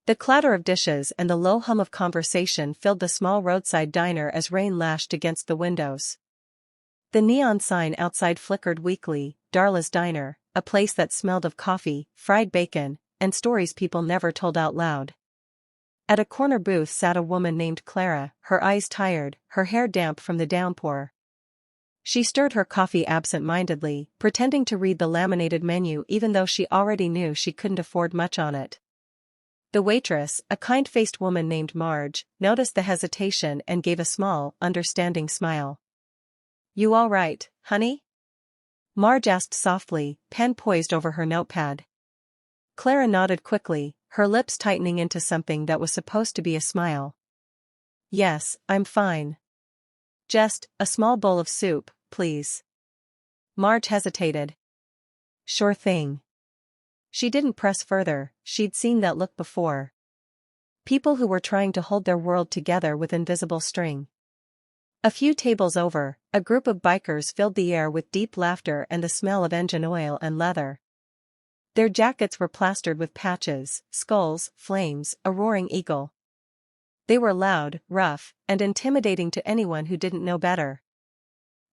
The clatter of dishes and the low hum of conversation filled the small roadside diner as rain lashed against the windows. The neon sign outside flickered weakly, Darla's Diner, a place that smelled of coffee, fried bacon, and stories people never told out loud. At a corner booth sat a woman named Clara, her eyes tired, her hair damp from the downpour. She stirred her coffee absent-mindedly, pretending to read the laminated menu even though she already knew she couldn't afford much on it. The waitress, a kind-faced woman named Marge, noticed the hesitation and gave a small, understanding smile. "You all right, honey?" Marge asked softly, pen poised over her notepad. Clara nodded quickly, her lips tightening into something that was supposed to be a smile. "Yes, I'm fine. Just a small bowl of soup, please." Marge hesitated. "Sure thing." She didn't press further, she'd seen that look before. People who were trying to hold their world together with invisible string. A few tables over, a group of bikers filled the air with deep laughter and the smell of engine oil and leather. Their jackets were plastered with patches, skulls, flames, a roaring eagle. They were loud, rough, and intimidating to anyone who didn't know better.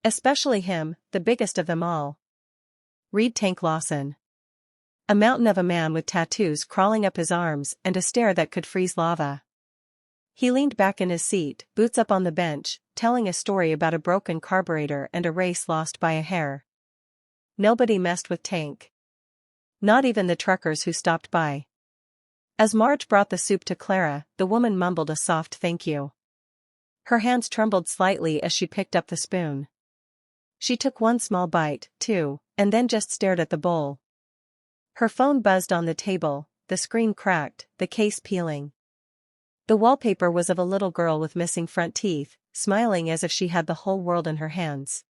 Especially him, the biggest of them all. Reed Tank Lawson. A mountain of a man with tattoos crawling up his arms and a stare that could freeze lava. He leaned back in his seat, boots up on the bench, telling a story about a broken carburetor and a race lost by a hair. Nobody messed with Tank. Not even the truckers who stopped by. As Marge brought the soup to Clara, the woman mumbled a soft thank you. Her hands trembled slightly as she picked up the spoon. She took one small bite, too, and then just stared at the bowl. Her phone buzzed on the table, the screen cracked, the case peeling. The wallpaper was of a little girl with missing front teeth, smiling as if she had the whole world in her hands.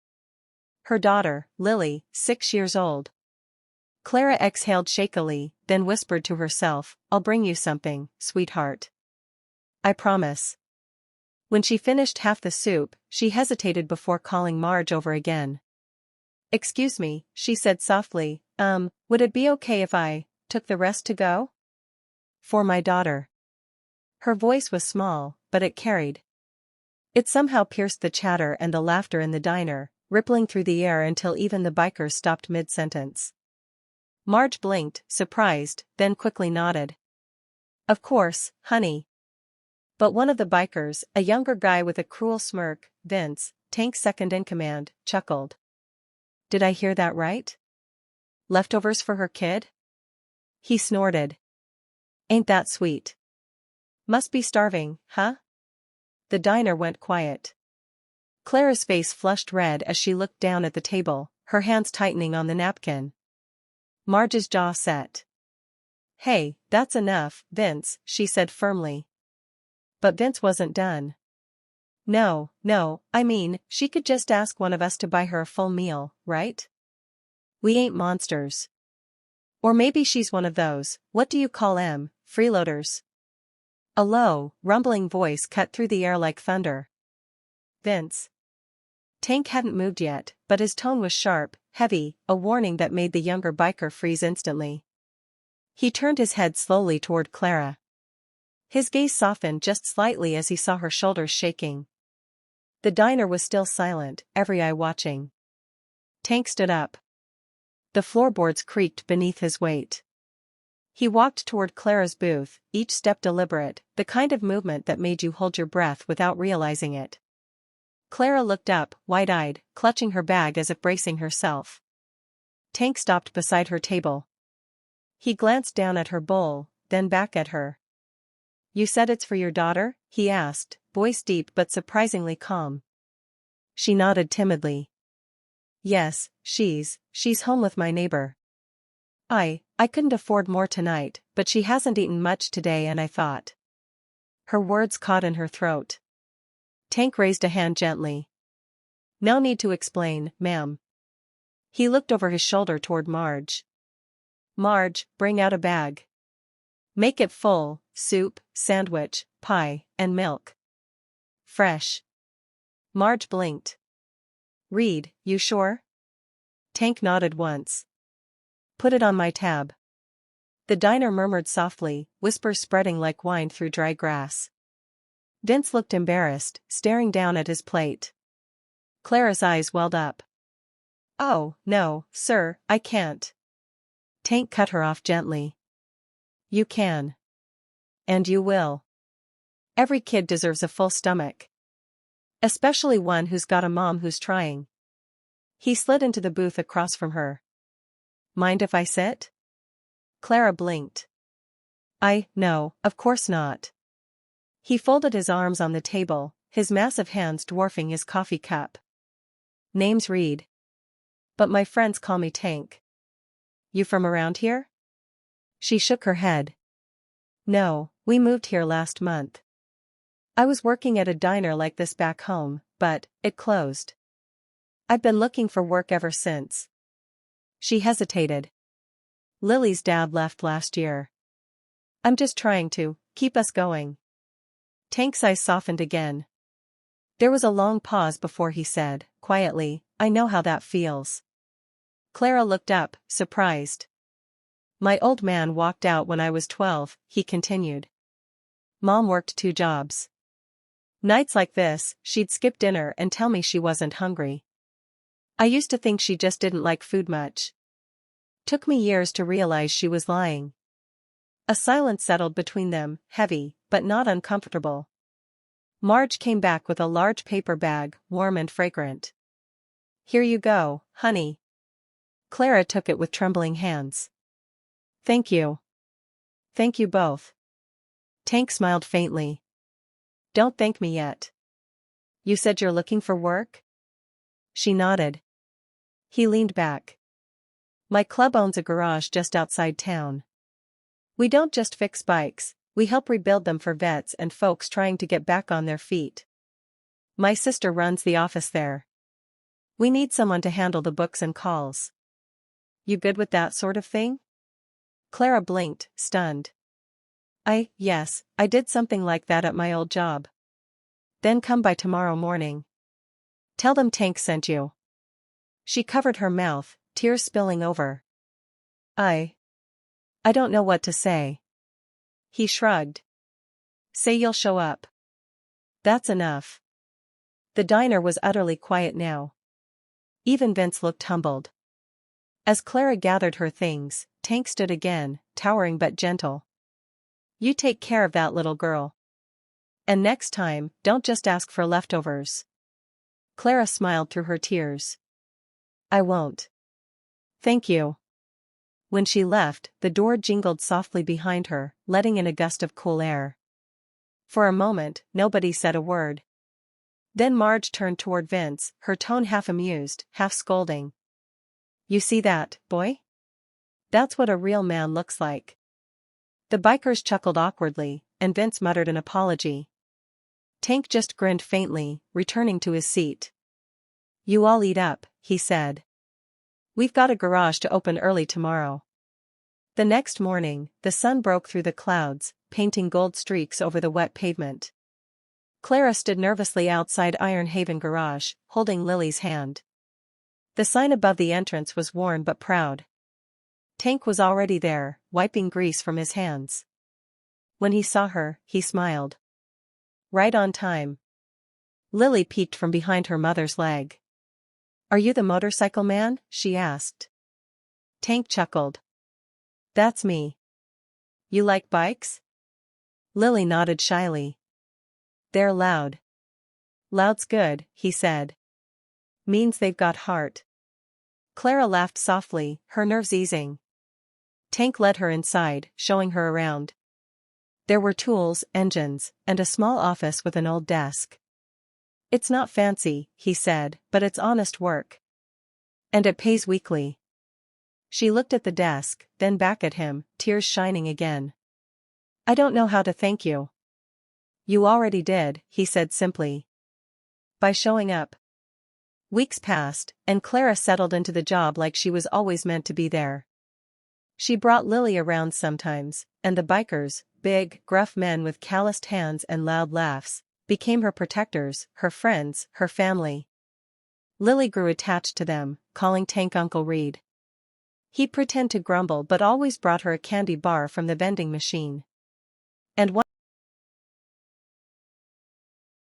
Her daughter, Lily, 6 years old. Clara exhaled shakily, then whispered to herself, "I'll bring you something, sweetheart. I promise." When she finished half the soup, she hesitated before calling Marge over again. "Excuse me," she said softly, would it be okay if I took the rest to go? For my daughter." Her voice was small, but it carried. It somehow pierced the chatter and the laughter in the diner, rippling through the air until even the bikers stopped mid-sentence. Marge blinked, surprised, then quickly nodded. "Of course, honey." But one of the bikers, a younger guy with a cruel smirk, Vince, Tank's second-in-command, chuckled. "Did I hear that right? Leftovers for her kid?" He snorted. "Ain't that sweet? Must be starving, huh?" The diner went quiet. Clara's face flushed red as she looked down at the table, her hands tightening on the napkin. Marge's jaw set. "Hey, that's enough, Vince," she said firmly. But Vince wasn't done. No, I mean, she could just ask one of us to buy her a full meal, right? We ain't monsters. Or maybe she's one of those, what do you call 'em, freeloaders?" A low, rumbling voice cut through the air like thunder. "Vince." Tank hadn't moved yet, but his tone was sharp, heavy, a warning that made the younger biker freeze instantly. He turned his head slowly toward Clara. His gaze softened just slightly as he saw her shoulders shaking. The diner was still silent, every eye watching. Tank stood up. The floorboards creaked beneath his weight. He walked toward Clara's booth, each step deliberate, the kind of movement that made you hold your breath without realizing it. Clara looked up, wide-eyed, clutching her bag as if bracing herself. Tank stopped beside her table. He glanced down at her bowl, then back at her. "You said it's for your daughter?" he asked, voice deep but surprisingly calm. She nodded timidly. "Yes, she's home with my neighbor. I couldn't afford more tonight, but she hasn't eaten much today and I thought." Her words caught in her throat. Tank raised a hand gently. "No need to explain, ma'am." He looked over his shoulder toward Marge. "Marge, bring out a bag. Make it full, soup, sandwich, pie, and milk. Fresh." Marge blinked. "Reed, you sure?" Tank nodded once. "Put it on my tab." The diner murmured softly, whispers spreading like wine through dry grass. Vince looked embarrassed, staring down at his plate. Clara's eyes welled up. "Oh, no, sir, I can't." Tank cut her off gently. "You can. And you will. Every kid deserves a full stomach. Especially one who's got a mom who's trying." He slid into the booth across from her. "Mind if I sit?" Clara blinked. No, of course not." He folded his arms on the table, his massive hands dwarfing his coffee cup. "Name's Reed. But my friends call me Tank." "You from around here?" She shook her head. "No, we moved here last month. I was working at a diner like this back home, but it closed. I've been looking for work ever since." She hesitated. "Lily's dad left last year. I'm just trying to keep us going." Tank's eyes softened again. There was a long pause before he said, quietly, "I know how that feels." Clara looked up, surprised. "My old man walked out when I was 12, he continued. Mom worked 2 jobs. Nights like this, she'd skip dinner and tell me she wasn't hungry. I used to think she just didn't like food much. Took me years to realize she was lying." A silence settled between them, heavy, but not uncomfortable. Marge came back with a large paper bag, warm and fragrant. "Here you go, honey." Clara took it with trembling hands. "Thank you. Thank you both." Tank smiled faintly. "Don't thank me yet. You said you're looking for work?" She nodded. He leaned back. "My club owns a garage just outside town. We don't just fix bikes, we help rebuild them for vets and folks trying to get back on their feet. My sister runs the office there. We need someone to handle the books and calls. You good with that sort of thing?" Clara blinked, stunned. Yes, I did something like that at my old job." "Then come by tomorrow morning. Tell them Tank sent you." She covered her mouth, tears spilling over. I don't know what to say." He shrugged. "Say you'll show up. That's enough." The diner was utterly quiet now. Even Vince looked humbled. As Clara gathered her things, Tank stood again, towering but gentle. "You take care of that little girl. And next time, don't just ask for leftovers." Clara smiled through her tears. "I won't. Thank you." When she left, the door jingled softly behind her, letting in a gust of cool air. For a moment, nobody said a word. Then Marge turned toward Vince, her tone half amused, half scolding. "You see that, boy? That's what a real man looks like." The bikers chuckled awkwardly, and Vince muttered an apology. Tank just grinned faintly, returning to his seat. "You all eat up," he said. "We've got a garage to open early tomorrow." The next morning, the sun broke through the clouds, painting gold streaks over the wet pavement. Clara stood nervously outside Iron Haven Garage, holding Lily's hand. The sign above the entrance was worn but proud. Tank was already there, wiping grease from his hands. When he saw her, he smiled. "Right on time." Lily peeked from behind her mother's leg. "Are you the motorcycle man?" she asked. Tank chuckled. "That's me." "You like bikes?" Lily nodded shyly. "They're loud." "Loud's good," he said. "Means they've got heart." Clara laughed softly, her nerves easing. Tank led her inside, showing her around. There were tools, engines, and a small office with an old desk. "It's not fancy," he said, "but it's honest work. And it pays weekly." She looked at the desk, then back at him, tears shining again. "I don't know how to thank you." "You already did," he said simply. "By showing up." Weeks passed, and Clara settled into the job like she was always meant to be there. She brought Lily around sometimes, and the bikers, big, gruff men with calloused hands and loud laughs, became her protectors, her friends, her family. Lily grew attached to them, calling Tank Uncle Reed. He'd pretend to grumble but always brought her a candy bar from the vending machine. And